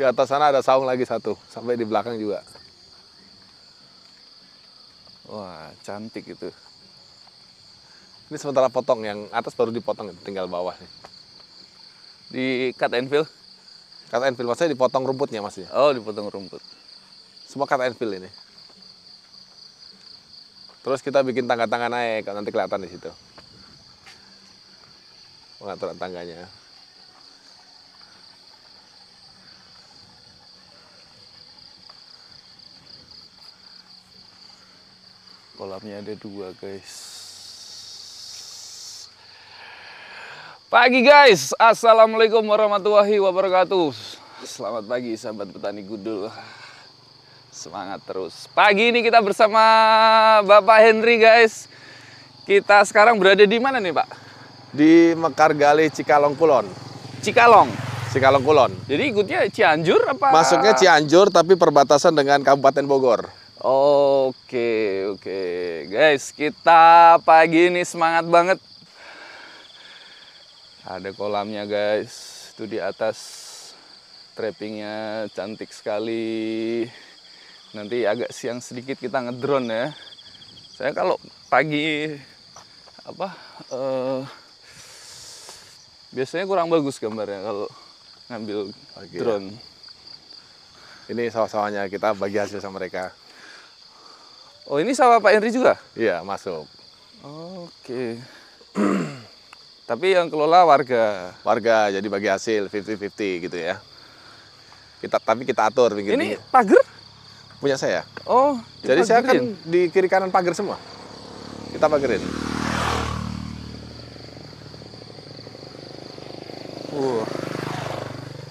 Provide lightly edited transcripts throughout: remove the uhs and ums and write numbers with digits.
Di atas sana ada saung lagi satu, sampai di belakang juga. Wah, cantik itu. Ini sementara potong, yang atas baru dipotong, tinggal bawah nih. Di cut and fill? Cut and fill, maksudnya dipotong rumputnya Mas ya. Oh, dipotong rumput. Semua cut and fill ini. Terus kita bikin tangga-tangga naik, nanti kelihatan di situ. Pengaturan tangganya. Kolamnya ada 2, guys. Pagi, guys. Assalamualaikum warahmatullahi wabarakatuh. Selamat pagi, sahabat petani gudul. Semangat terus. Pagi ini kita bersama Bapak Henry, guys. Kita sekarang berada di mana nih, Pak? Di Mekargali, Cikalong, Kulon. Cikalong. Cikalong, Kulon. Jadi ikutnya Cianjur apa? Masuknya Cianjur, tapi perbatasan dengan Kabupaten Bogor. Oke. Guys, kita pagi ini semangat banget. Ada kolamnya, guys. Itu di atas. Trappingnya cantik sekali. Nanti agak siang sedikit kita ngedrone ya. Saya kalau pagi biasanya kurang bagus gambarnya kalau ngambil drone. Ini sawah-sawahnya, kita bagi hasil sama mereka. Oh, ini sawah Pak Henry juga? Iya, masuk. Oke. Tapi yang kelola warga. Warga, jadi bagi hasil 50-50 gitu ya. Tapi kita atur pinggir. Ini pagar? Punya saya. Oh, jadi saya kan di kiri kanan pagar semua. Kita pagerin.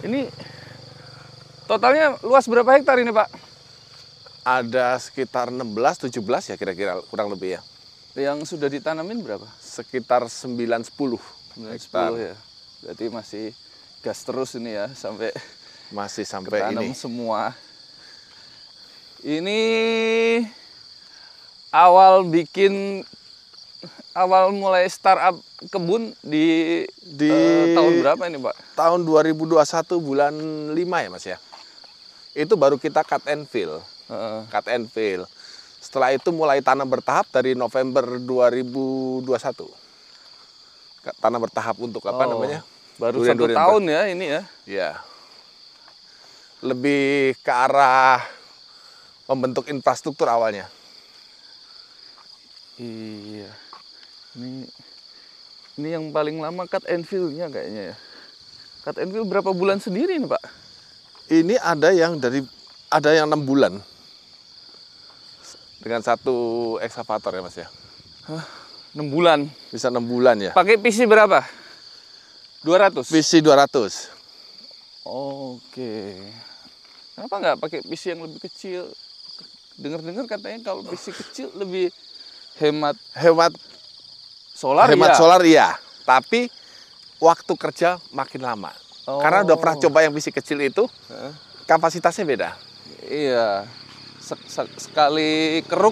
Ini totalnya luas berapa hektar ini, Pak? Ada sekitar 16-17 ya kira-kira, kurang lebih ya. Yang sudah ditanamin berapa? Sekitar 9-10 hektar. Ya. Berarti masih gas terus ini ya, masih sampai ketanam ini. Semua. Ini awal mulai startup kebun di tahun berapa ini, Pak? Tahun 2021 bulan 5 ya, Mas ya. Itu baru kita cut and fill. Cut and fill. Setelah itu mulai tanam bertahap dari November 2021. Tanam bertahap untuk apa namanya? Baru 1 tahun ya ini ya? Iya. Lebih ke arah membentuk infrastruktur awalnya. Iya. Ini yang paling lama cut and fill-nya kayaknya ya. Cut and fill berapa bulan sendiri nih, Pak? Ini ada yang 6 bulan. Dengan satu ekskavator ya, Mas ya. 6 bulan? Bisa 6 bulan ya. Pakai PC berapa? 200? PC 200. Oke. Kenapa nggak pakai PC yang lebih kecil? Dengar-dengar katanya kalau PC kecil lebih hemat solar. Hemat solar iya. Tapi waktu kerja makin lama. Karena udah pernah coba yang PC kecil itu, kapasitasnya beda. Iya. Sekali keruk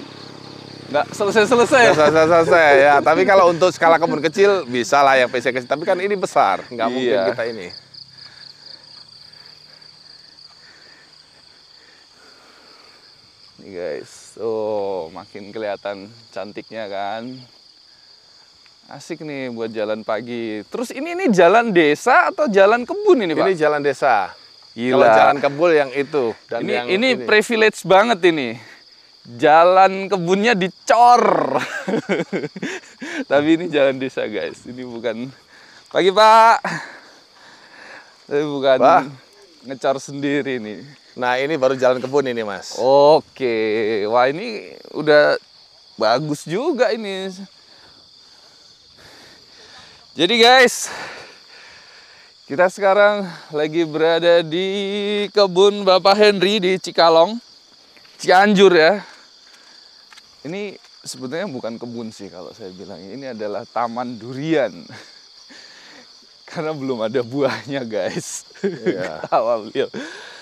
nggak selesai ya. Tapi kalau untuk skala kebun kecil bisa lah yang PC kecil, tapi kan ini besar, nggak mungkin kita ini. Nih guys, makin kelihatan cantiknya kan. Asik nih buat jalan pagi. Terus ini jalan desa atau jalan kebun ini, Pak? Ini jalan desa. Gila. Kalau jalan kebun yang itu dan ini privilege banget ini. Jalan kebunnya dicor. Tapi ini jalan desa, guys. Ini bukan pagi, Pak. Tapi bukan ngecor sendiri nih. Nah, ini baru jalan kebun ini, Mas. Oke. Wah, ini udah bagus juga ini. Jadi, guys, kita sekarang lagi berada di kebun Bapak Henry di Cikalong, Cianjur ya. Ini sebetulnya bukan kebun sih kalau saya bilang. Ini adalah taman durian. Karena belum ada buahnya, guys. Iya.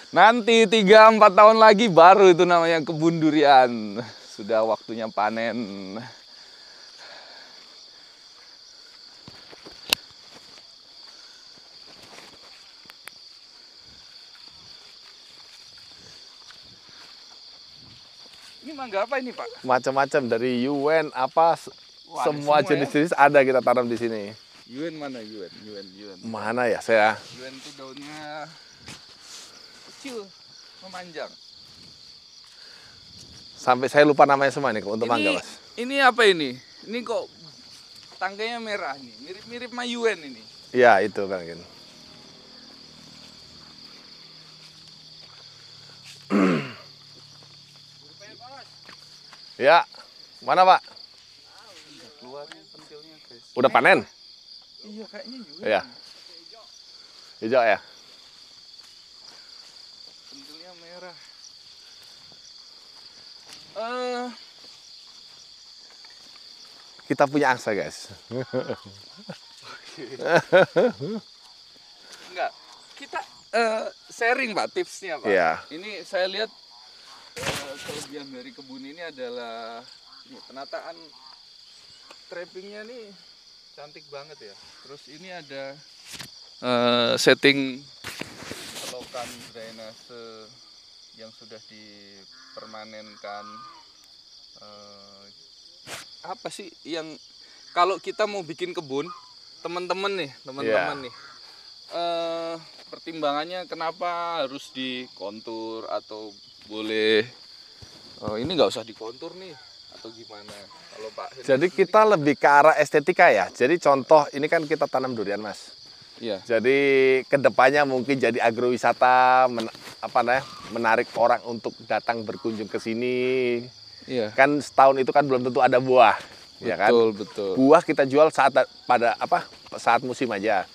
Nanti 3-4 tahun lagi baru itu namanya kebun durian. Sudah waktunya panen. mangga apa ini, Pak? Macam-macam dari Yuen apa Wah, semua semua jenis-jenis ada kita tanam di sini. Yuen mana Yuen? Mana ya saya? Yuen itu daunnya kecil, memanjang. Sampai saya lupa namanya semua nih untuk mangga, Mas. Ini apa ini? Ini kok tangkainya merah nih, mirip-mirip sama Yuen ini. Iya, itu kan. Ya, mana Pak? Keluarin pentilnya, guys. Udah panen? Iya, kayaknya Yuen. Iya. Hijau ya? Pentilnya merah. Kita punya angsa, guys. Enggak, kita sharing Pak tipsnya Pak. Iya. Ini saya lihat kelebihan dari kebun ini adalah ini, penataan trappingnya nih cantik banget ya. Terus ini ada setting selokan drainase yang sudah dipermanenkan. Apa sih yang kalau kita mau bikin kebun, teman-teman nih, pertimbangannya kenapa harus dikontur atau boleh ini nggak usah dikontur nih atau gimana? Kalau Pak Henry Jadi kita lebih ke arah estetika ya. Jadi contoh ini kan kita tanam durian, Mas. Iya. Jadi kedepannya mungkin jadi agrowisata, menarik orang untuk datang berkunjung ke sini. Iya. Kan setahun itu kan belum tentu ada buah, ya kan? Betul. Buah kita jual saat musim aja.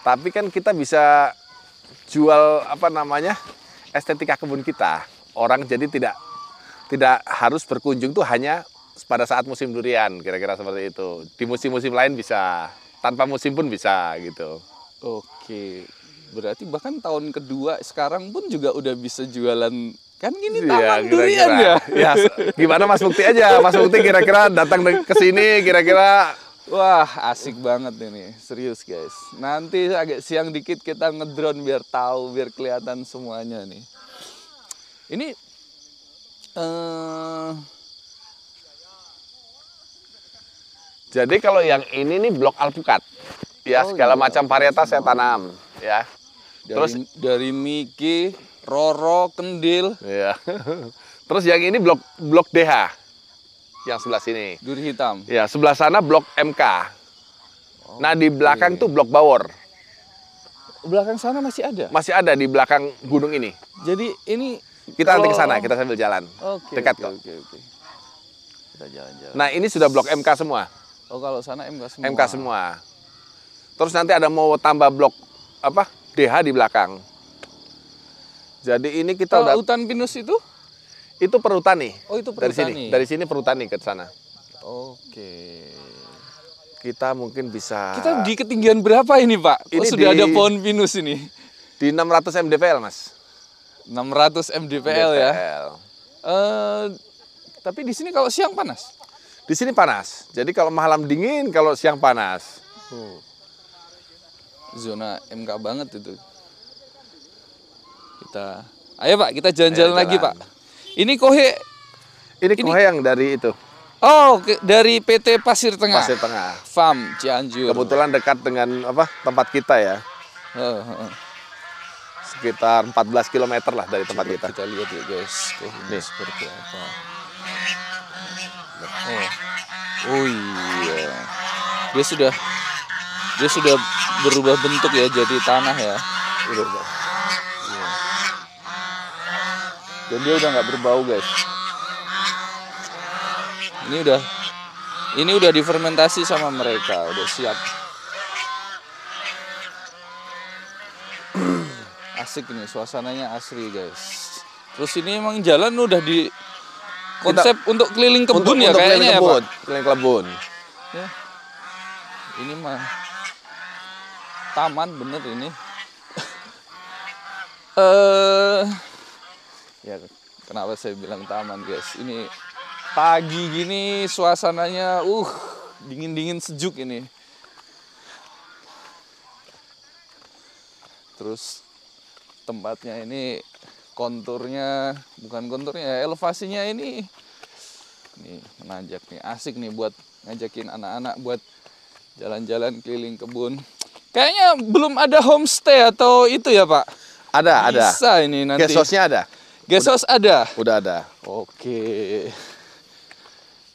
Tapi kan kita bisa jual estetika kebun kita. Orang jadi tidak harus berkunjung tuh hanya pada saat musim durian, kira-kira seperti itu. Di musim-musim lain bisa, tanpa musim pun bisa gitu. Oke. Berarti bahkan tahun kedua sekarang pun juga udah bisa jualan. Kan gini Ya, taman durian ya. Ya, gimana Mas Mukti aja. Mas Mukti kira-kira datang ke sini kira-kira. Wah, asik banget ini. Serius, guys. Nanti agak siang dikit kita ngedrone biar tahu, biar kelihatan semuanya nih. Ini Jadi kalau yang ini nih blok alpukat. Ya, segala macam varietas saya tanam, ya. Dari Miki, Roro, Kendil. Ya. Terus yang ini blok DH. Yang sebelah sini. Duri hitam. Ya, sebelah sana blok MK. Nah, di belakang tuh blok Bawor. Belakang sana masih ada? Masih ada di belakang gunung ini. Jadi ini kita nanti ke sana, kita sambil jalan. Dekat kok. Oke. Kita jalan-jalan. Nah, ini sudah blok MK semua. Oh, kalau sana MK semua. MK semua. Terus nanti ada mau tambah blok DH di belakang. Jadi ini kita udah hutan pinus itu? Itu perhutani. Oh, itu perhutani. Dari sini perhutani ke sana. Oke. Kita mungkin bisa. Kita di ketinggian berapa ini, Pak? Ini sudah ada pohon pinus ini. Di 600 mdpl, Mas. 600 mdpl ya. Tapi di sini kalau siang panas. Di sini panas. Jadi kalau malam dingin, kalau siang panas. Zona MK banget itu. Ayo Pak, kita jalan-jalan lagi Pak. Ini kohe. Ini kohe yang dari itu. Oh, dari PT Pasir Tengah. Pasir Tengah. Farm Cianjur. Kebetulan dekat dengan tempat kita ya. Sekitar 14 km lah dari tempat kita. Kita lihat ya guys, ini seperti apa. Oh iya. Dia sudah berubah bentuk ya, jadi tanah ya. Udah. Iya. Dan dia udah nggak berbau guys. Ini udah difermentasi sama mereka, udah siap. Asik ini, suasananya asri guys. Terus ini emang jalan udah di konsep untuk keliling kebun ya kayaknya ya Pak? Keliling kebun. Ya. Ini mah taman bener ini. Ya kenapa saya bilang taman guys? Ini pagi gini suasananya dingin-dingin sejuk ini. Terus tempatnya ini bukan konturnya, elevasinya ini Nih menanjak nih, asik nih buat ngajakin anak-anak buat jalan-jalan keliling kebun. Kayaknya belum ada homestay atau itu ya Pak? Ada. Bisa ini nanti. Guest house-nya ada. Guest house ada? Udah ada. Oke.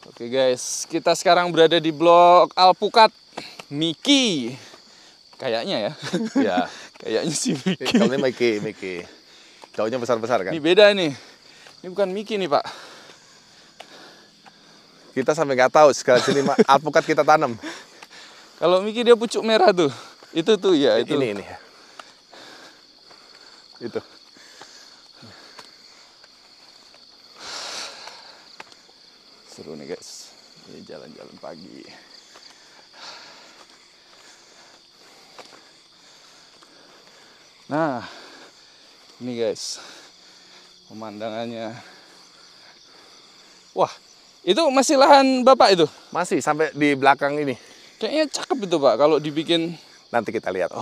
Oke guys, kita sekarang berada di Blok Alpukat Miki. Kayaknya ya. Ya. Kayaknya sih Miki. Kalau ini Miki. Daunnya besar-besar kan? Ini beda nih. Ini bukan Miki nih Pak. Kita sampai nggak tahu segala jenis alpukat kita tanam. Kalau Miki dia pucuk merah tuh. Itu tuh ya, itu. Ini. Itu. Seru nih guys. Ini jalan-jalan pagi. Nah, ini guys. Pemandangannya. Wah, itu masih lahan Bapak itu? Masih sampai di belakang ini. Kayaknya cakep itu Pak kalau dibikin. Nanti kita lihat.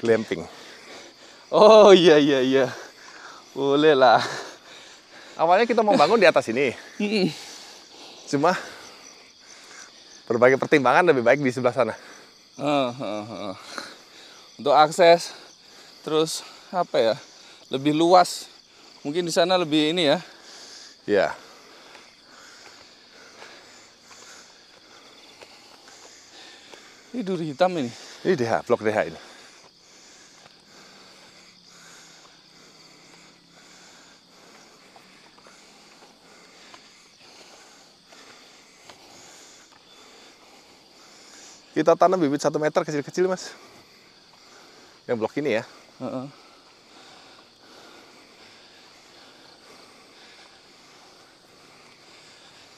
Glamping. Oh iya. Boleh lah. Awalnya kita mau bangun di atas ini. Cuma berbagai pertimbangan lebih baik di sebelah sana. Untuk akses, terus apa ya? Lebih luas. Mungkin di sana lebih ini ya. Iya. Ini duri hitam ini. Ini blok DH ini. Kita tanam bibit 1 meter kecil-kecil Mas. Yang blok ini ya.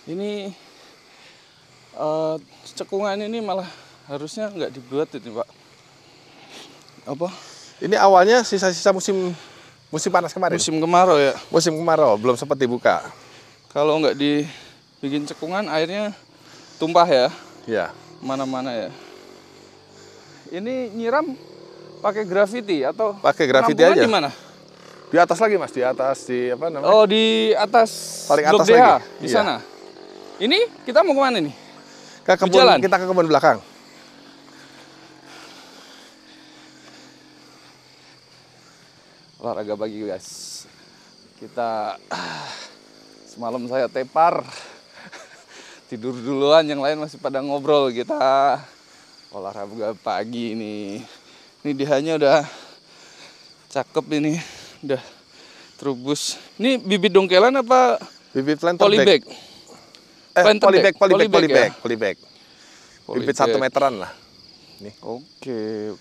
Ini cekungan ini malah harusnya nggak dibuat ini Pak. Apa? Ini awalnya sisa-sisa musim panas kemarin. Musim kemarau ya. Musim kemarau belum sempat dibuka. Kalau nggak dibikin cekungan airnya tumpah ya. Iya. Mana-mana ya. Ini nyiram pakai grafiti atau pakai grafiti penampungan aja. Di mana? Di atas lagi Mas, di atas di apa namanya? Oh, di atas paling Blok atas DH, lagi. di Iya. sana. Ini kita mau kemana nih? Ke kebun, Jalan. kita ke kebun belakang. Olahraga pagi guys. Kita semalam saya tepar. Tidur duluan, yang lain masih pada ngobrol. Kita olahraga pagi ini. Ini DH-nya udah cakep ini. Udah terubus. Ini bibit dongkelan apa Bibit planter polybag? polybag, ya? polybag. Bibit Polybag. 1 meteran lah. Nih. Oke.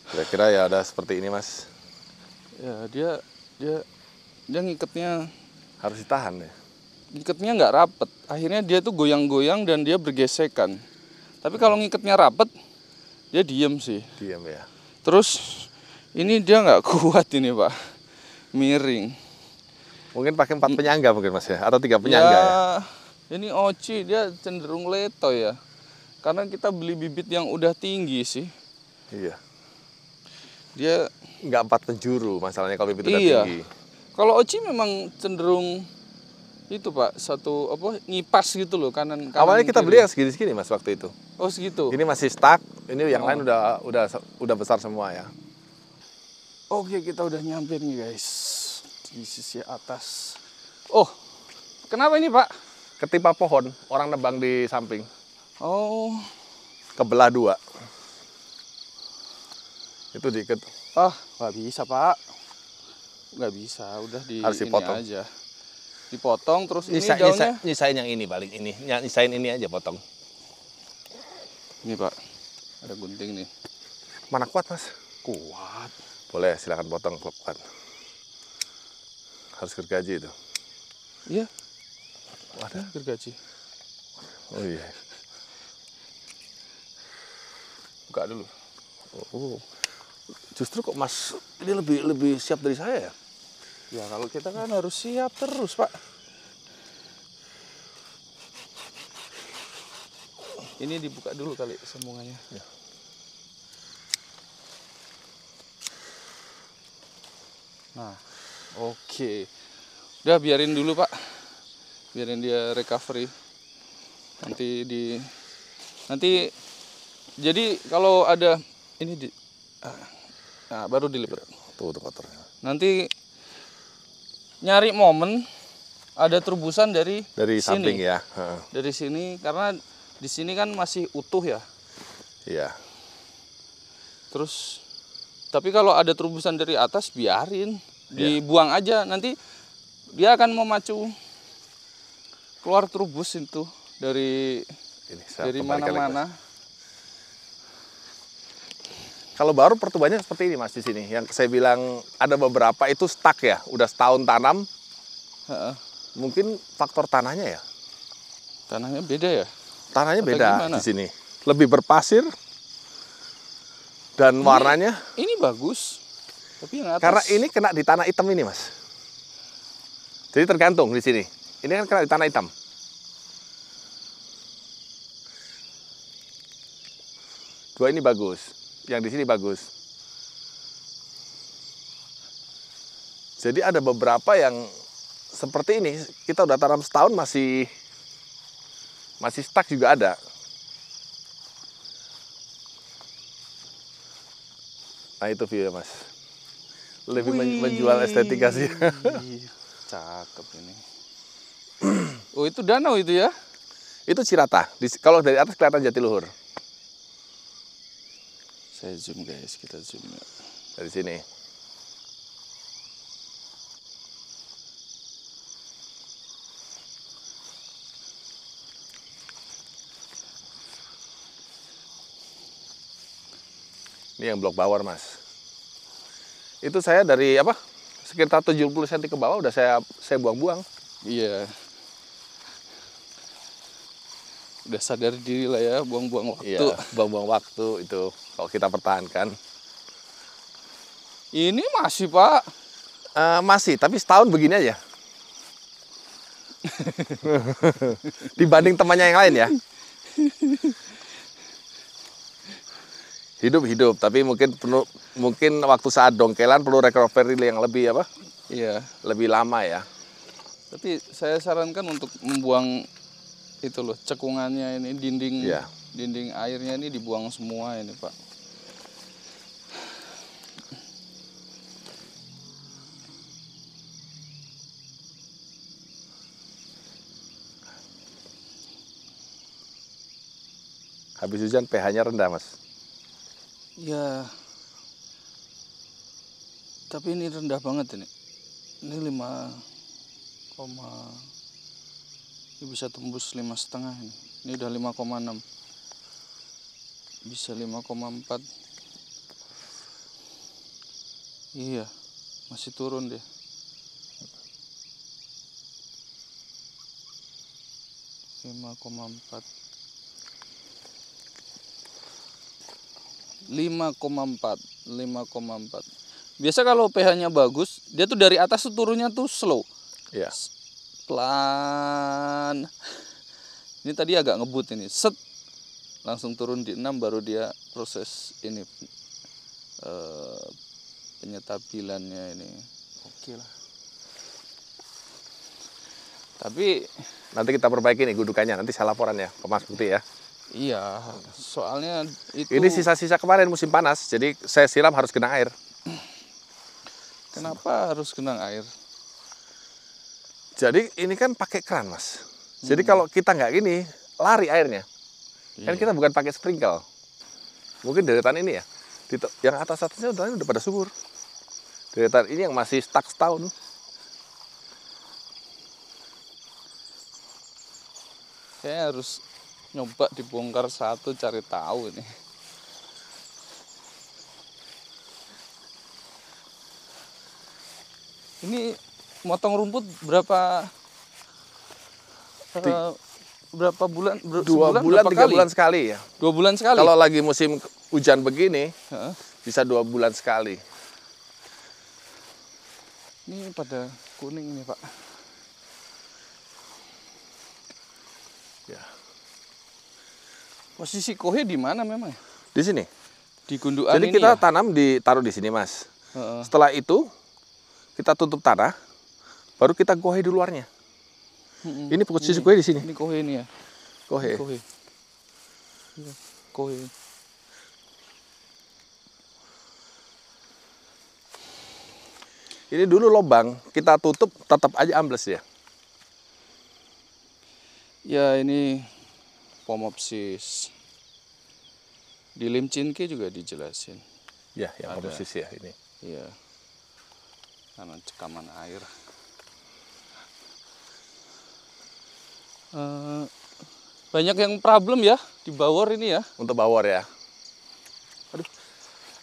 Kira-kira ya ada seperti ini Mas. Ya dia ngiketnya Harus ditahan ya. nggak rapet. Akhirnya dia tuh goyang-goyang dan dia bergesekan. Tapi kalau ngiketnya rapet, dia diem sih. Diam ya. Terus ini dia nggak kuat ini Pak, miring. Mungkin pakai 4 penyangga mungkin Mas ya, atau 3 penyangga ya. Ini oci, dia cenderung leto ya. Karena kita beli bibit yang udah tinggi sih. Iya. Dia Nggak 4 penjuru masalahnya kalau bibit udah iya. tinggi. Kalau oci memang cenderung itu Pak, satu apa ngipas gitu loh kanan. Awalnya kita kiri. beli yang segini-segini Mas waktu itu. Oh segitu. Ini masih stuck, ini yang lain udah besar semua ya. Oke, kita udah nyampe nih guys di sisi atas. Oh, kenapa ini Pak? Ketimpa pohon, orang nebang di samping. Oh, Kebelah 2. Itu diikat. nggak bisa Pak. Nggak bisa, udah di Harus ini dipotong. aja. Dipotong terus ini daunnya. Nyisain yang ini paling ini. Nyisain ini aja potong. Ini Pak, ada gunting nih. Mana kuat Mas? Kuat. Boleh, silakan potong kuat. Harus gergaji itu. Iya, Ada. gergaji. Oh iya. Buka dulu. Oh. Justru kok Mas ini lebih siap dari saya ya? Ya kalau kita kan harus siap terus Pak. Ini dibuka dulu kali sambungannya. Ya. Nah, Oke. Udah biarin dulu, Pak. Biarin dia recovery. Nanti jadi kalau ada ini nah, baru dilipat. Tuh kotornya. Nanti nyari momen ada terobosan dari sini. Samping ya. Dari sini karena di sini kan masih utuh ya. Iya. Terus tapi kalau ada terobosan dari atas biarin, dibuang aja, nanti dia akan memacu keluar terubus itu dari mana-mana. Kalau baru pertumbuhannya seperti ini Mas di sini. Yang saya bilang ada beberapa itu stuck ya, udah setahun tanam. Mungkin faktor tanahnya ya. Tanahnya beda ya? Tanahnya beda di sini. Lebih berpasir dan warnanya. Ini bagus. Tapi yang atas. Karena ini kena di tanah hitam ini Mas. Jadi tergantung di sini. Ini kan kena di tanah hitam. Dua ini bagus. Yang di sini bagus. Jadi ada beberapa yang seperti ini. Kita udah tanam setahun masih stuck juga ada. Nah itu view ya Mas. Lebih menjual estetika sih. Cakep ini. Oh itu danau itu ya? Itu Cirata. Kalau dari atas kelihatan Jatiluhur. Saya zoom guys, kita zoom ya. Dari sini. Ini yang blok bawah Mas. Itu saya dari apa? Sekitar 70 cm ke bawah udah saya buang-buang. Iya. Udah sadar diri lah ya, buang-buang waktu. Iya, buang-buang waktu itu kalau kita pertahankan. Ini masih Pak. Masih, tapi setahun begini aja. Dibanding temannya yang lain ya. Hidup, tapi mungkin waktu saat dongkelan perlu recovery yang lebih apa? Iya. Lebih lama ya. Tapi saya sarankan untuk membuang itu loh, cekungannya ini, dinding airnya ini dibuang semua ini Pak. Habis hujan pH-nya rendah Mas. Ya. Tapi ini rendah banget ini. Ini 5, ini bisa tembus 5,5 ini. Ini udah 5,6. Bisa 5,4. Iya, masih turun deh. 5,4. 5,4. Biasa kalau pH-nya bagus, dia tuh dari atas tuh turunnya tuh slow. Iya. Pelan. Ini tadi agak ngebut ini. Set. Langsung turun di 6 baru dia proses ini penyetabilannya ini. Oke lah. Tapi nanti kita perbaiki nih gudukannya, nanti saya laporan ya ke Mas Bukti ya. Iya, soalnya itu. Ini sisa-sisa kemarin musim panas, jadi saya siram harus genang air. Kenapa harus genang air? Jadi ini kan pakai keran Mas. Jadi kalau kita nggak gini, lari airnya. Kan kita bukan pakai sprinkle. Mungkin deretan ini ya. Yang atas-atasnya udah pada subur. Deretan ini yang masih stuck setahun. Saya harus nyoba dibongkar satu, cari tahu ini. Ini motong rumput berapa bulan? 2 bulan, 3 bulan sekali ya. 2 bulan sekali? Kalau lagi musim hujan begini, bisa 2 bulan sekali. Ini pada kuning ini Pak. Ya. Posisi kohe di mana memang? Di sini. Di gundukan jadi ini kita ya? tanam taruh di sini Mas. Setelah itu kita tutup tanah, baru kita gohe di luarnya. Ini posisi gohe di sini. Ini kohe ini ya. Gohe. Kohe. Iya, kohe. Ini dulu lubang, kita tutup tetap aja ambles ya. Ya ini pomopsis. Di Limcinke juga dijelasin. Ya, yang Ada. pomopsis ya ini. Iya. Karena cekaman air. Banyak yang problem ya di bawor ini ya. Untuk bawor ya. Aduh.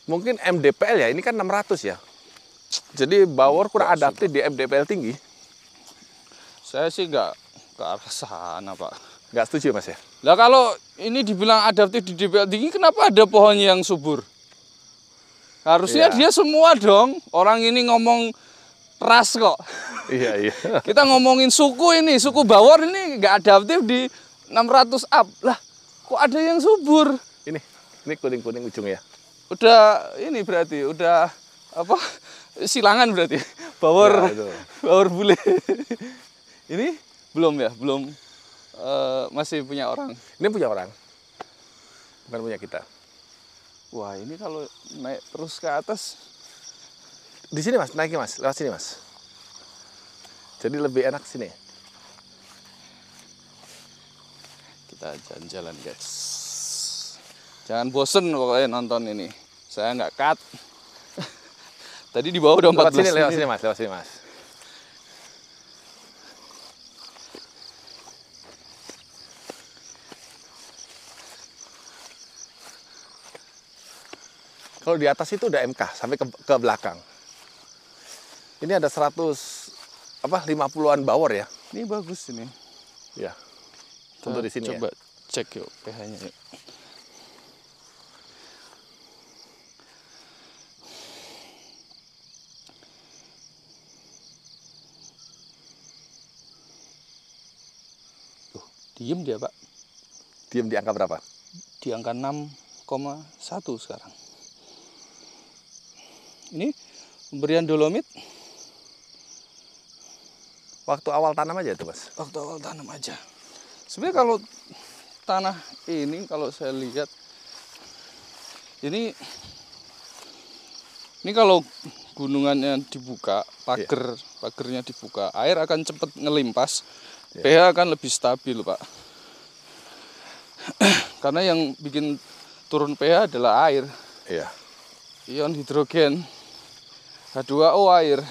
Mungkin MDPL ya, ini kan 600 ya. Jadi bawor kurang adaptif di MDPL tinggi. Saya sih nggak ke arah sana, Pak. Nggak setuju Mas ya? Lah kalau ini dibilang adaptif di DPL tinggi, kenapa ada pohonnya yang subur? Harusnya Iya. dia semua dong. Orang ini ngomong ras kok. Iya, iya. Kita ngomongin suku ini, suku bawor ini nggak adaptif di 600 up. Lah, kok ada yang subur? Ini kuning-kuning ujung ya. Udah ini berarti, udah apa? Silangan berarti. Bawor, Ya, itu. bawor bule. Ini belum ya, belum masih punya orang. Ini punya orang. Bukan punya kita. Wah, ini kalau naik terus ke atas, Di sini Mas, naiknya Mas, lewat sini Mas. Jadi lebih enak sini. kita jalan-jalan guys. Jangan bosen pokoknya nonton ini. Saya nggak cut. Tadi di bawah udah 14 Lewat menit. sini Mas, lewat sini Mas. Kalau di atas itu udah MK sampai ke belakang. Ini ada 50-an bawor ya. Ini bagus ini. Ya. Untuk di sini Coba ya. cek yuk pH-nya yuk. Tuh, diem dia Pak. Diam di angka berapa? Di angka 6,1 sekarang. Ini pemberian dolomit Waktu awal tanam aja tuh Mas. waktu awal tanam aja. Sebenarnya kalau tanah ini kalau saya lihat ini kalau gunungannya dibuka, pagernya dibuka, air akan cepat ngelimpas, pH akan lebih stabil Pak. Karena yang bikin turun pH adalah air, Iya. ion hidrogen, H2O air.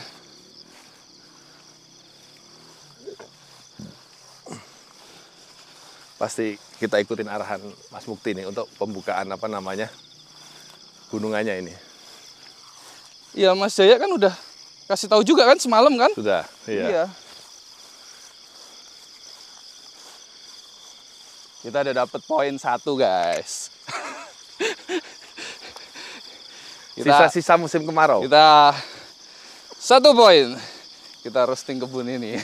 Pasti kita ikutin arahan Mas Mukti nih untuk pembukaan gunungannya ini. Iya Mas Jaya kan udah kasih tahu juga kan semalam kan? Sudah, iya. Kita udah dapet poin 1 guys. Sisa-sisa musim kemarau. Kita 1 poin. Kita roasting kebun ini.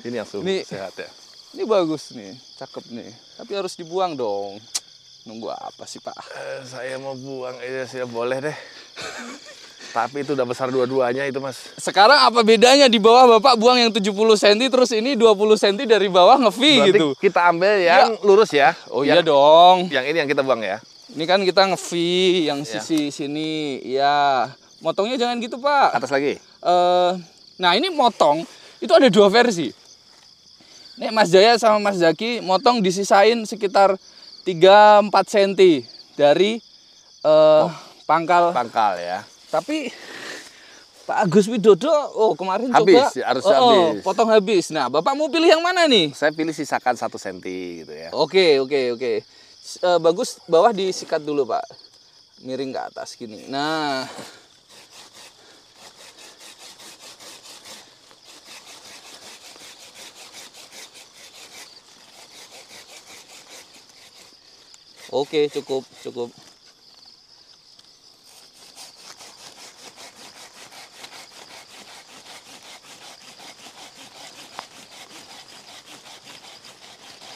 Ini yang suhu Ini- sehat ya. Ini bagus nih, cakep nih. Tapi harus dibuang dong. Nunggu apa sih Pak? Saya mau buang aja sih, boleh deh. Tapi itu udah besar dua-duanya itu Mas. Sekarang apa bedanya di bawah Bapak buang yang 70 cm terus ini 20 cm dari bawah nge-V Berarti gitu? kita ambil yang lurus ya. Oh iya dong. Yang ini yang kita buang ya. Ini kan kita nge-V yang sisi sini. Ya, motongnya jangan gitu Pak. Atas lagi. Nah ini motong itu ada 2 versi. Nih Mas Jaya sama Mas Zaki motong disisain sekitar 3-4 cm dari pangkal. Pangkal ya. Tapi Pak Agus Widodo kemarin Habis, coba harus habis. potong habis. Nah Bapak mau pilih yang mana nih? Saya pilih sisakan 1 cm gitu ya. Oke. Bagus bawah disikat dulu Pak. Miring ke atas gini. Nah. Oke, cukup.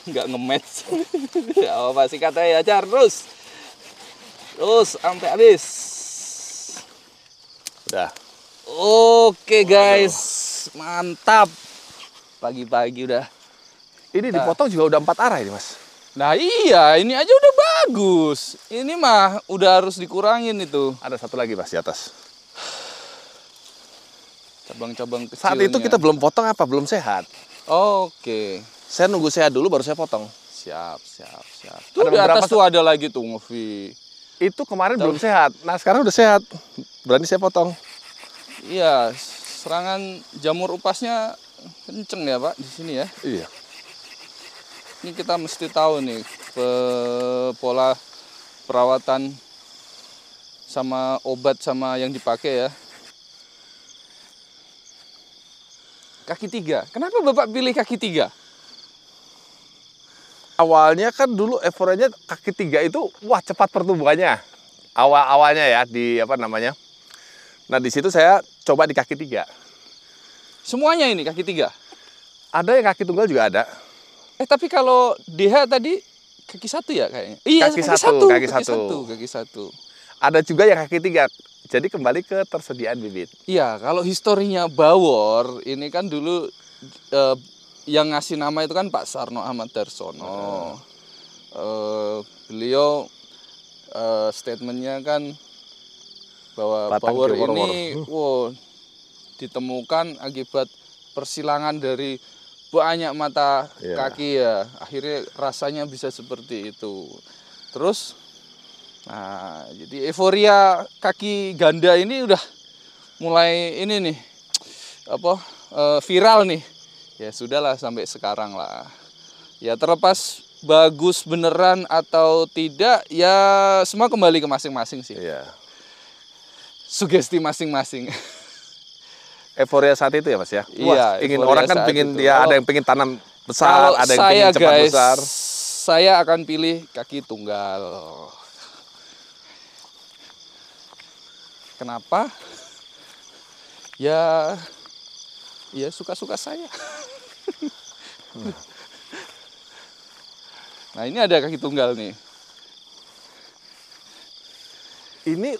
Nggak nge-match. Ya apa sih katanya aja terus sampai habis. Udah. Oke guys, mantap. Pagi-pagi udah. Ini dipotong juga udah 4 arah ini mas. Nah iya, ini aja udah bagus. Ini mah udah harus dikurangin itu. Ada satu lagi mas di atas. Cabang-cabang kecilnya. Saat itu kita belum potong apa? Belum sehat. Oke. Saya nunggu sehat dulu baru saya potong. Siap. Tuh Ada di atas beberapa tuh ada lagi tuh Ngovi. Itu kemarin belum sehat. Nah sekarang udah sehat. Berani saya potong. Iya, serangan jamur upasnya kenceng ya Pak di sini ya. Iya. Ini kita mesti tahu nih pola perawatan sama obat sama yang dipakai ya. Kaki 3. Kenapa Bapak pilih kaki 3? Awalnya kan dulu euforianya kaki 3 itu wah cepat pertumbuhannya. Awalnya ya di apa namanya. Nah di situ saya coba di kaki 3. Semuanya ini kaki 3. Ada yang kaki tunggal juga ada. Tapi kalau DH tadi kaki 1 ya kayaknya. Iya, Kaki satu. kaki 1. Ada juga yang kaki 3. Jadi kembali ke tersediaan bibit. Iya, kalau historinya Bawor ini kan dulu yang ngasih nama itu kan Pak Sarno Ahmad Darsono. Beliau statementnya kan bahwa Batang Bawor Kiworo-woro. ini ditemukan akibat persilangan dari banyak mata kaki ya. Akhirnya rasanya bisa seperti itu. Terus, nah jadi euforia kaki ganda ini udah mulai ini nih, viral nih. Ya sudahlah sampai sekarang lah. Ya terlepas bagus beneran atau tidak, ya semua kembali ke masing-masing sih. Iya. Sugesti masing-masing. Euforia saat itu ya mas ya. Iya, Ingin euforia orang kan saat pengen itu. dia Kalau- ada yang pengen tanam besar, Kalau ada yang saya pengen cepat guys, besar. saya akan pilih kaki tunggal. Kenapa? Ya suka-suka saya. Nah ini ada kaki tunggal nih. Ini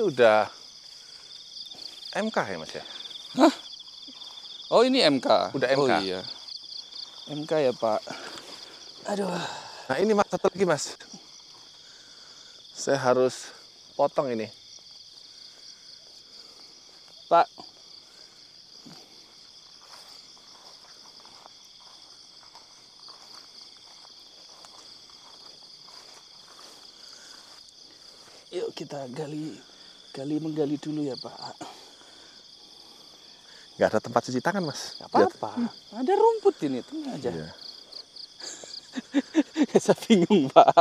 udah MK ya mas ya. Oh ini MK. Udah MK. Oh iya. MK ya Pak. Aduh. Nah ini mas satu lagi mas. Saya harus potong ini. Pak. Yuk kita menggali dulu ya Pak. Nggak ada tempat cuci tangan mas. Gak apa-apa. Ada rumput ini, tenang aja. Iya. Saya bingung Pak.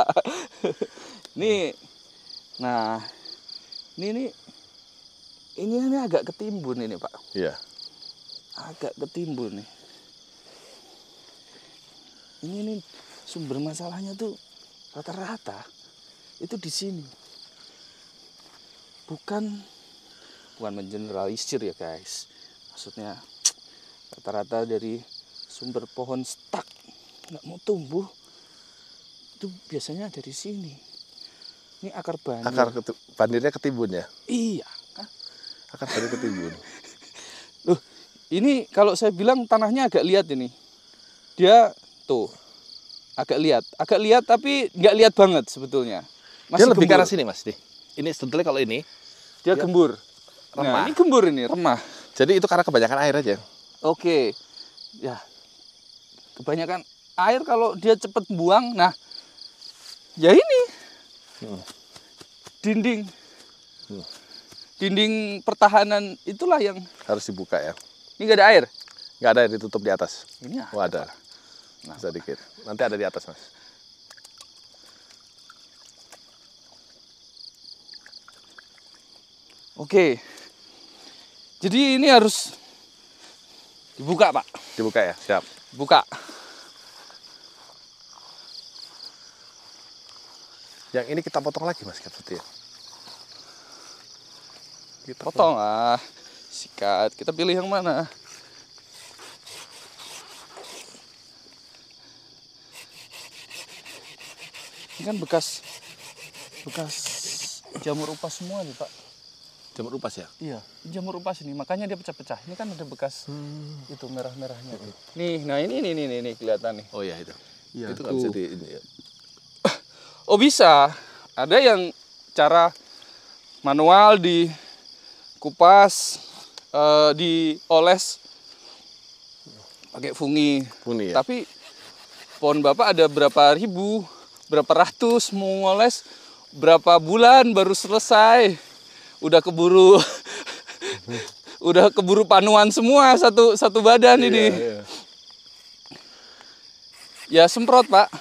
Nah, ini agak ketimbun ini Pak. Iya. Agak ketimbun nih. Ini sumber masalahnya tuh rata-rata itu di sini. Bukan mengeneralisir ya guys. Maksudnya rata-rata dari sumber pohon stuck nggak mau tumbuh itu biasanya dari sini. Ini akar bandir. Bandirnya ketimbun ya. Iya. Akar bandir ketimbun. Loh, ini kalau saya bilang tanahnya agak liat ini. Dia tuh agak liat tapi nggak liat banget sebetulnya. Dia lebih ke gembur. arah sini mas. Ini sebetulnya kalau ini Dia gembur. remah. Nah, ini gembur ini, remah. Jadi itu karena kebanyakan air aja. Oke. Ya. Kebanyakan air kalau dia cepet buang, nah ya ini. Dinding pertahanan itulah yang Harus dibuka ya. ini nggak ada air. Nggak ada yang ditutup di atas. Ini Oh ada. Nah, Bisa dikit. Nanti ada di atas mas. Oke. Jadi ini harus dibuka, Pak. Dibuka ya, siap. Buka. Yang ini kita potong lagi mas, seperti ya. Kita Potong ah. Sikat. Kita pilih yang mana? Ini kan bekas jamur upas semua nih, Pak. Jamur upas ya? Iya, jamur upas ini. Makanya dia pecah-pecah. Ini kan ada bekas itu merah-merahnya. Nih, nah ini kelihatan nih. Oh ya itu. Iya, Itu nggak bisa di ini ya. Oh bisa. Ada yang cara manual dikupas, dioles pakai fungi. Fungi ya? Tapi pohon Bapak ada berapa ribu, berapa ratus mau ngoles, berapa bulan baru selesai. Udah keburu udah keburu panuan semua satu badan ini. Iya. Ya semprot, Pak.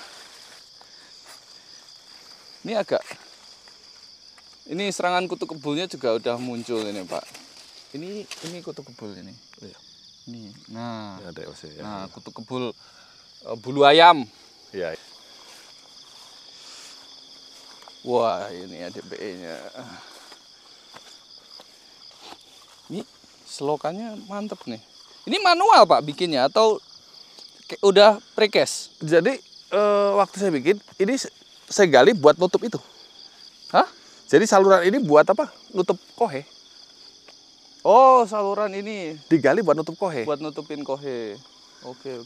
Ini serangan kutu kebulnya juga udah muncul ini, Pak. Ini kutu kebul ini. Iya. Ini. Nah. Ini ada ya. Nah, kutu kebul bulu ayam. Iya. Wah, ini ada BE-nya. Ini selokannya mantep nih. Ini manual, Pak, bikinnya atau udah precast? Jadi waktu saya bikin ini saya gali buat nutup itu. Hah? Jadi saluran ini buat apa? Nutup kohe. Oh, saluran ini Digali buat nutup kohe. buat nutupin kohe. Oke.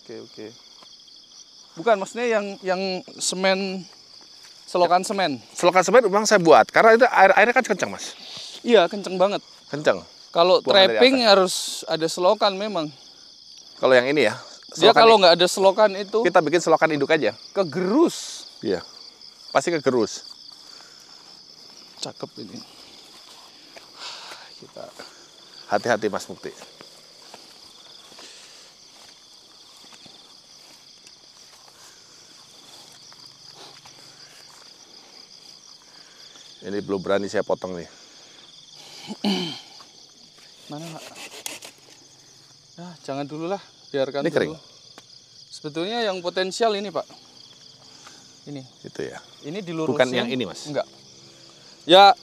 Bukan, maksudnya yang semen, selokan semen. Selokan semen memang saya buat karena itu airnya kan kencang, Mas. Iya, kenceng banget. Kencang. Kalau Buangan dari trapping harus ada selokan memang. Kalau yang ini ya. Dia selokan kalau nggak ada selokan itu kita bikin selokan induk aja. kegerus. Iya. Pasti kegerus. Cakep ini. Kita Hati-hati Mas Mukti. Ini belum berani saya potong nih. mana, Pak? Nah, jangan dulu lah, biarkan Ini dulu. kering? Sebetulnya yang potensial ini, Pak. Ini. Itu ya. Ini dilurusin. Bukan yang ini, Mas. Enggak. Ya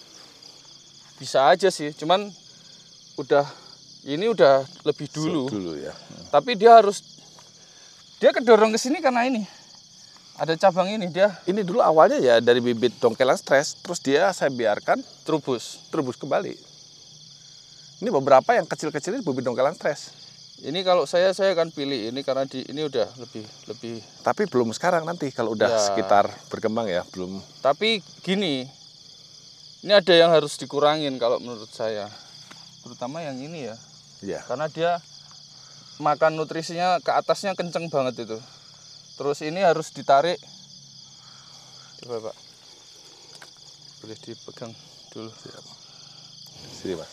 bisa aja sih, cuman ini udah lebih dulu. Dulu ya. Tapi dia kedorong ke sini karena ini. Ada cabang ini dia Ini dulu awalnya ya dari bibit dongkelang stres, terus dia saya biarkan terubus. kembali. Ini beberapa yang kecil-kecil ini bibit dongkelang stres. Ini kalau saya akan pilih ini karena ini udah lebih. Tapi belum sekarang, nanti kalau udah Ya. sekitar berkembang ya, belum. Tapi gini, ini ada yang harus dikurangin kalau menurut saya, terutama yang ini ya, Iya. karena dia makan nutrisinya ke atasnya kenceng banget itu. Terus ini harus ditarik. Coba, Pak, boleh dipegang dulu. Siap. Sini, Mas.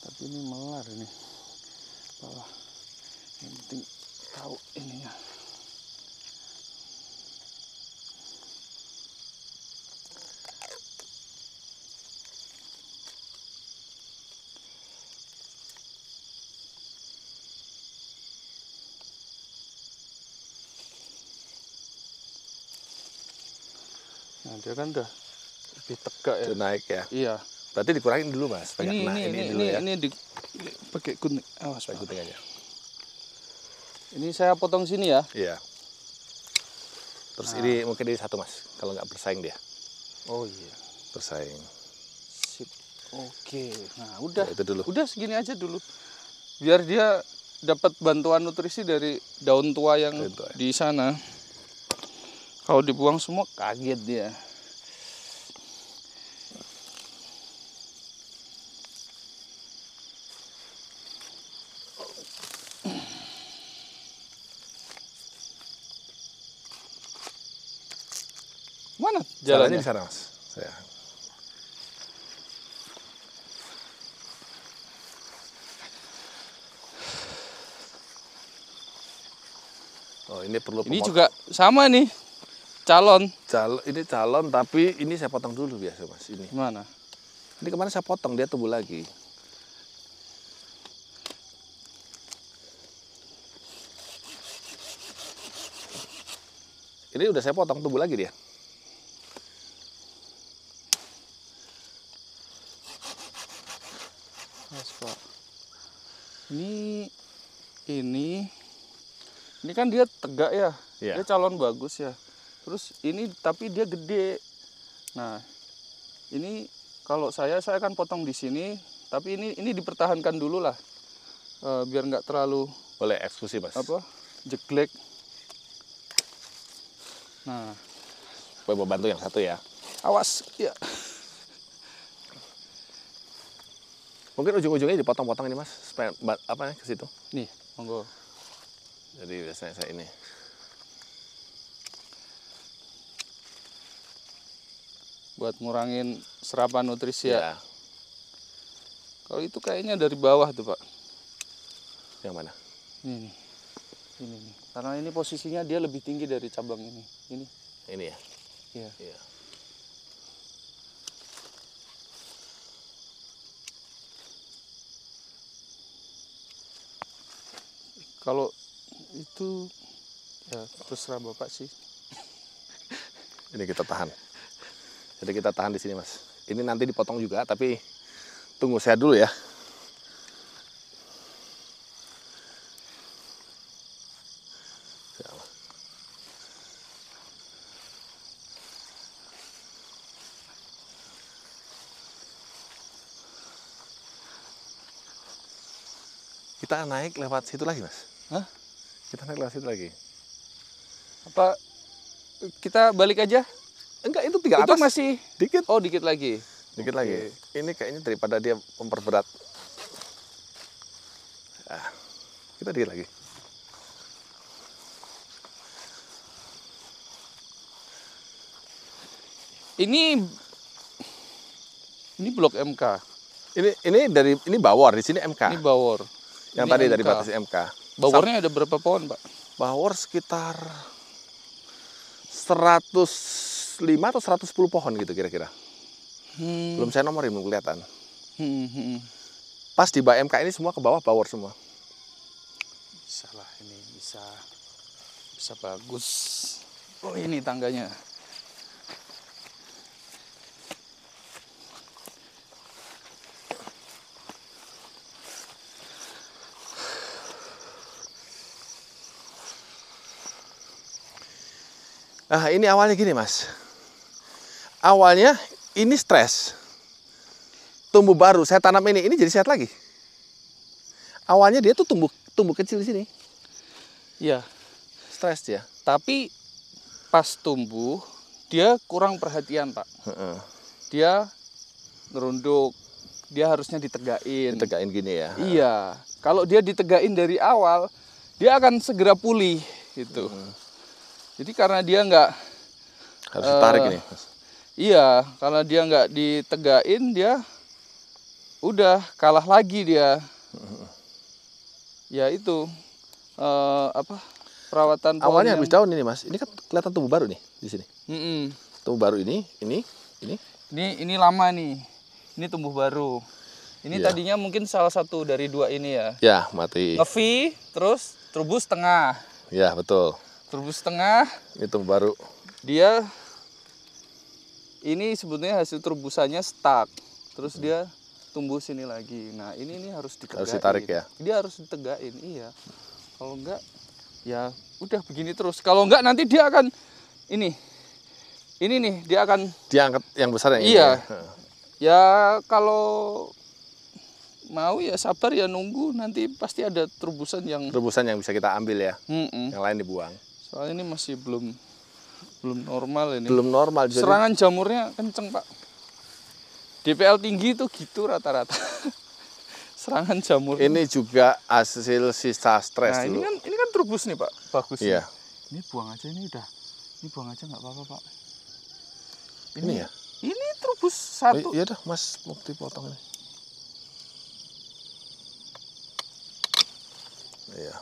Tapi ini melar ini bawah. Yang penting tahu ininya. Nah, dia kan udah lebih tegak ya. Itu naik ya. Iya. Berarti dikurangin dulu, Mas. Banyak kena ini dulu ya. Ini pakai gunting. Awas, Pakai Pak. gunting aja. Ini saya potong sini ya. Iya. Terus ini mungkin ini satu, Mas. Kalau nggak bersaing dia. Oh iya. Bersaing. Sip. Oke. Nah, udah. Ya, itu dulu. Udah segini aja dulu. Biar dia dapat bantuan nutrisi dari daun tua yang Daun tua. di sana. Kalau dibuang semua kaget dia. Mana Jalannya jalannya? di sana, Mas. Saya. Oh, ini perlu Ini pemotong. juga sama nih. Calon. Ini calon, tapi ini saya potong dulu biasa, Mas. Ini. Gimana? Ini kemarin saya potong, dia tumbuh lagi. Ini udah saya potong, tumbuh lagi dia. Ini kan dia tegak ya. Iya. Dia calon bagus ya. Terus ini tapi dia gede. Nah, ini kalau saya akan potong di sini, tapi ini dipertahankan dulu lah. Biar nggak terlalu Boleh eksekusi, Mas. jeglek. Nah, Boleh bantu yang satu ya. awas ya. Mungkin ujung-ujungnya dipotong-potong ini, Mas, supaya ke situ. Nih, monggo. Jadi biasanya saya ini. Buat ngurangin serapan nutrisi ya. Ya. Kalau itu kayaknya dari bawah tuh, Pak. Yang mana? Ini nih. Karena ini posisinya dia lebih tinggi dari cabang ini. Ini ya. Iya. Iya. Kalau itu ya terserah Bapak sih. Ini kita tahan. Jadi kita tahan di sini, Mas. Ini nanti dipotong juga, tapi tunggu saya dulu ya. Kita naik lewat situ lagi, Mas. Hah? Kita naik lewat situ lagi. Apa kita balik aja? Enggak, itu tinggal Itu atas. masih Dikit. Oh, dikit lagi. Dikit lagi. Ini kayaknya daripada dia memperberat. Nah, kita dikit lagi. Ini blok MK. Ini bawor, di sini MK. Ini bawor. Yang Ini tadi MK. dari batas MK. Bawornya ada berapa pohon, Pak? Bawor sekitar 105 atau 110 pohon gitu kira-kira. Belum saya nomorin, belum kelihatan. Pas di bawah MK ini semua ke bawah bawor semua. Bisa lah, ini bisa bagus. Oh, ini tangganya. Nah, ini awalnya gini, Mas. Awalnya ini stres. Tumbuh baru, saya tanam ini jadi sehat lagi. Awalnya dia tuh tumbuh kecil di sini. Iya. Stres dia. Tapi pas tumbuh dia kurang perhatian, Pak. Dia ngerunduk. Dia harusnya ditegain. Ditegain gini ya. Iya. Kalau dia ditegain dari awal, dia akan segera pulih gitu. Jadi karena dia nggak Harus ditarik ini, Mas. Iya, karena dia nggak ditegain, dia udah kalah lagi dia. Ya itu perawatan Awalnya pohon habis daun ini, Mas. Ini kan kelihatan tumbuh baru nih di sini. Tumbuh baru ini. Ini lama nih. Ini tumbuh baru. Ini Iya. tadinya mungkin salah satu dari dua ini ya. Ya, mati. Ngevi, terus trubus tengah. Ya, betul. Trubus tengah, Ini tumbuh baru. dia ini sebetulnya hasil trubusannya stuck. Terus dia tumbuh sini lagi. Nah, ini harus ditegain. Harus ditarik ya? Dia harus ditegain, iya. Kalau enggak, ya udah begini terus. Kalau enggak nanti dia akan ini nih dia akan Diangkat yang besar yang Iya. ini. ya kalau mau ya sabar ya nunggu, nanti pasti ada terubusan yang Rebusan yang bisa kita ambil ya. Yang lain dibuang. soalnya ini masih belum normal ini. Belum normal. Jadi Serangan jamurnya kenceng, Pak. DPL tinggi itu gitu rata-rata. Serangan jamur. ini juga hasil sisa stres Nah, dulu. ini kan trubus nih, Pak. Bagus. Iya. Nih. Ini buang aja ini udah. Ini buang aja nggak apa-apa, Pak. Ini ya? Ini trubus satu. Iya dah, Mas, mau dipotong ini. Iya.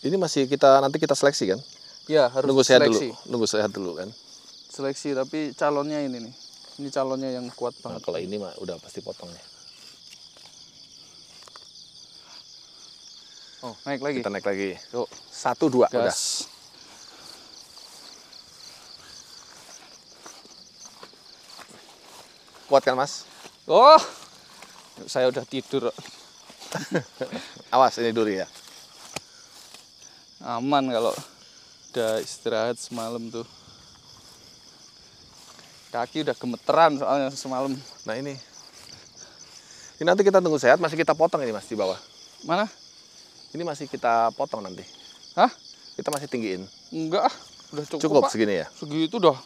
Ini masih nanti kita seleksi kan? Ya, harus Nunggu sehat seleksi. dulu. Nunggu sehat dulu kan. Seleksi, tapi calonnya ini nih. Ini calonnya yang kuat Nah, banget. kalau ini mah udah pasti potongnya. Oh, naik lagi. Kita naik lagi. Yuk, 1, 2 udah. gas. Kuat kan Mas? Oh, saya udah tidur. Awas ini duri ya. Aman kalau udah istirahat semalam tuh. Kaki udah gemeteran soalnya semalam. Nah ini nanti kita tunggu sehat, masih kita potong ini Mas di bawah. Mana? Ini masih kita potong nanti. Hah? Kita masih tinggiin. Enggak, udah cukup, Cukup Pak. segini ya? Segitu dah.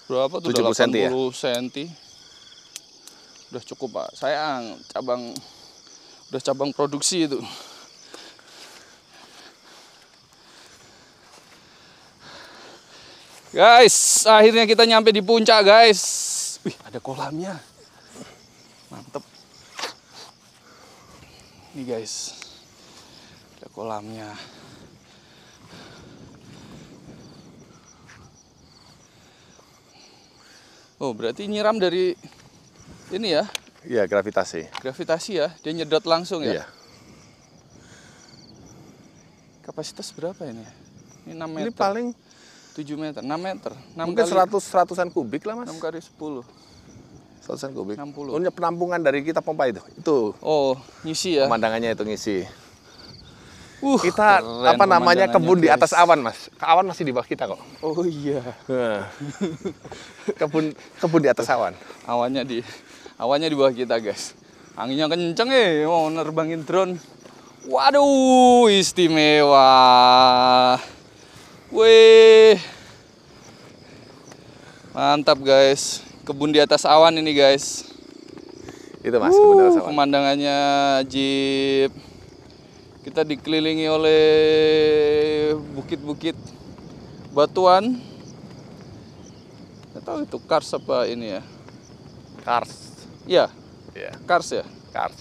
Berapa tuh? 70 cm ya? 80 cm. Udah cukup, Pak. Sayang, udah cabang produksi itu. Guys, akhirnya kita nyampe di puncak, guys. Wih, ada kolamnya. Mantep. Nih, guys. Ada kolamnya. Oh, berarti nyiram dari ini ya, Iya, gravitasi. gravitasi ya. Dia nyedot langsung ya. Iya. Kapasitas berapa ini? Ini 6 meter. Ini paling 7 meter, 6 meter. 6 mungkin kali, 100-100an kubik lah Mas. 6 kali 10. 100an kubik. 60. Punya penampungan dari kita pompa itu. Itu Oh, ngisi ya. pemandangannya itu ngisi. Kita keren apa namanya pemandangannya, kebun di atas guys. awan Mas. Awan masih di bawah kita kok. Oh iya. Nah. kebun di atas awan. Awannya di bawah kita, guys. Anginnya kenceng mau nerbangin drone. Waduh, istimewa. Wih. Mantap, guys. Kebun di atas awan ini, guys. Itu Mas, kebun di atas awan. Pemandangannya ajib. Kita dikelilingi oleh bukit-bukit batuan. Nggak tahu itu kars apa ini ya? Kars. Iya, Iya, kars ya. kars.